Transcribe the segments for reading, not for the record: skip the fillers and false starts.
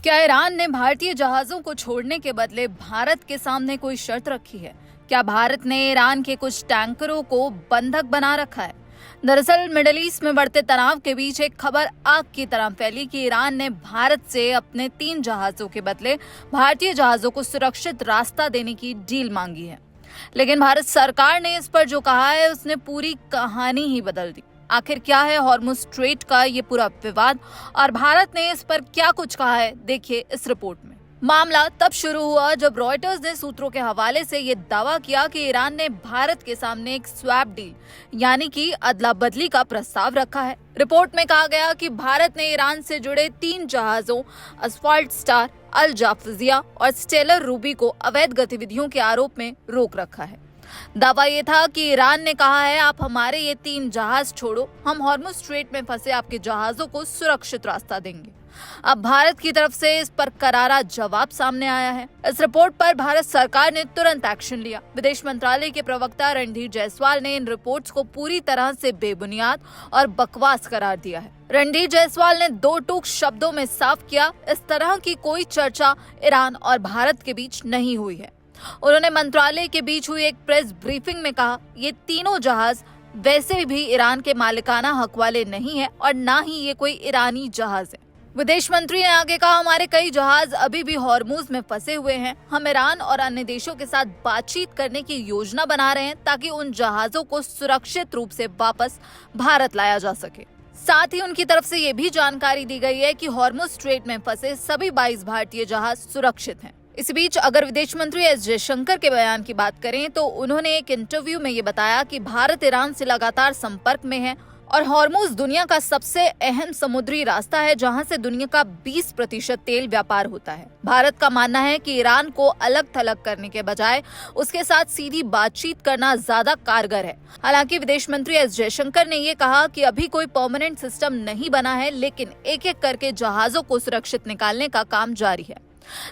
क्या ईरान ने भारतीय जहाजों को छोड़ने के बदले भारत के सामने कोई शर्त रखी है? क्या भारत ने ईरान के कुछ टैंकरों को बंधक बना रखा है? दरअसल मिडिल ईस्ट में बढ़ते तनाव के बीच एक खबर आग की तरह फैली कि ईरान ने भारत से अपने 3 जहाजों के बदले भारतीय जहाजों को सुरक्षित रास्ता देने की डील मांगी है। लेकिन भारत सरकार ने इस पर जो कहा है उसने पूरी कहानी ही बदल दी। आखिर क्या है हॉर्मुज स्ट्रेट का ये पूरा विवाद और भारत ने इस पर क्या कुछ कहा है, देखिए इस रिपोर्ट में। मामला तब शुरू हुआ जब रॉयटर्स ने सूत्रों के हवाले से ये दावा किया कि ईरान ने भारत के सामने एक स्वैप डील यानी कि अदला बदली का प्रस्ताव रखा है। रिपोर्ट में कहा गया कि भारत ने ईरान से जुड़े 3 जहाजों असफाल्ट स्टार, अल जाफजिया और स्टेलर रूबी को अवैध गतिविधियों के आरोप में रोक रखा है। दावा ये था कि ईरान ने कहा है आप हमारे ये 3 जहाज छोड़ो, हम हॉर्मुज स्ट्रेट में फंसे आपके जहाजों को सुरक्षित रास्ता देंगे। अब भारत की तरफ से इस पर करारा जवाब सामने आया है। इस रिपोर्ट पर भारत सरकार ने तुरंत एक्शन लिया। विदेश मंत्रालय के प्रवक्ता रणधीर जायसवाल ने इन रिपोर्ट्स को पूरी तरह से बेबुनियाद और बकवास करार दिया है। रणधीर जायसवाल ने 2 टूक शब्दों में साफ किया, इस तरह की कोई चर्चा ईरान और भारत के बीच नहीं हुई है। उन्होंने मंत्रालय के बीच हुई एक प्रेस ब्रीफिंग में कहा, ये तीनों जहाज वैसे भी ईरान के मालिकाना हक वाले नहीं है और ना ही ये कोई ईरानी जहाज है। विदेश मंत्री ने आगे कहा, हमारे कई जहाज अभी भी हॉर्मुज में फंसे हुए हैं। हम ईरान और अन्य देशों के साथ बातचीत करने की योजना बना रहे हैं ताकि उन जहाजों को सुरक्षित रूप से वापस भारत लाया जा सके। साथ ही उनकी तरफ से ये भी जानकारी दी गई है कि हॉर्मुज स्ट्रेट में फंसे सभी 22 भारतीय जहाज सुरक्षित हैं। इस बीच अगर विदेश मंत्री एस जयशंकर के बयान की बात करें तो उन्होंने एक इंटरव्यू में ये बताया कि भारत ईरान से लगातार संपर्क में है और हॉर्मुज दुनिया का सबसे अहम समुद्री रास्ता है जहां से दुनिया का 20% तेल व्यापार होता है। भारत का मानना है कि ईरान को अलग थलग करने के बजाय उसके साथ सीधी बातचीत करना ज्यादा कारगर है। हालांकि विदेश मंत्री एस जयशंकर ने ये कहा कि अभी कोई परमानेंट सिस्टम नहीं बना है, लेकिन एक एक करके जहाजों को सुरक्षित निकालने का काम जारी है।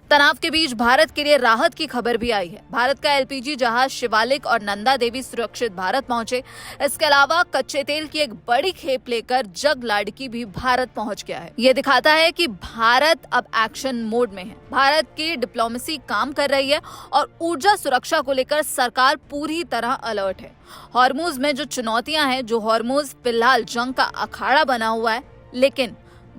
तनाव के बीच भारत के लिए राहत की खबर भी आई है। भारत का एलपीजी जहाज शिवालिक और नंदा देवी सुरक्षित भारत पहुंचे। इसके अलावा कच्चे तेल की एक बड़ी खेप लेकर जग लाडकी भी भारत पहुंच गया है। ये दिखाता है कि भारत अब एक्शन मोड में है। भारत की डिप्लोमेसी काम कर रही है और ऊर्जा सुरक्षा को लेकर सरकार पूरी तरह अलर्ट है। हॉर्मुज में जो चुनौतियां हैं, जो हॉर्मुज फिलहाल जंग का अखाड़ा बना हुआ है, लेकिन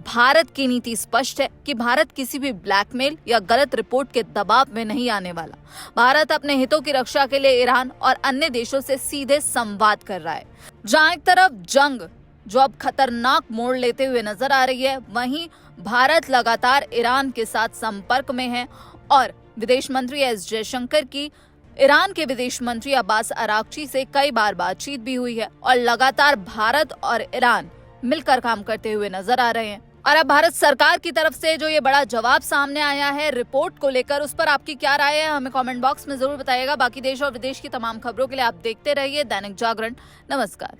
भारत की नीति स्पष्ट है कि भारत किसी भी ब्लैकमेल या गलत रिपोर्ट के दबाव में नहीं आने वाला। भारत अपने हितों की रक्षा के लिए ईरान और अन्य देशों से सीधे संवाद कर रहा है। जहां एक तरफ जंग जो अब खतरनाक मोड़ लेते हुए नजर आ रही है, वहीं भारत लगातार ईरान के साथ संपर्क में है और विदेश मंत्री एस जयशंकर की ईरान के विदेश मंत्री अब्बास अरागची से कई बार बातचीत भी हुई है और लगातार भारत और ईरान मिलकर काम करते हुए नजर आ रहे हैं। और अब भारत सरकार की तरफ से जो ये बड़ा जवाब सामने आया है रिपोर्ट को लेकर, उस पर आपकी क्या राय है हमें कमेंट बॉक्स में जरूर बताइएगा। बाकी देश और विदेश की तमाम खबरों के लिए आप देखते रहिए दैनिक जागरण। नमस्कार।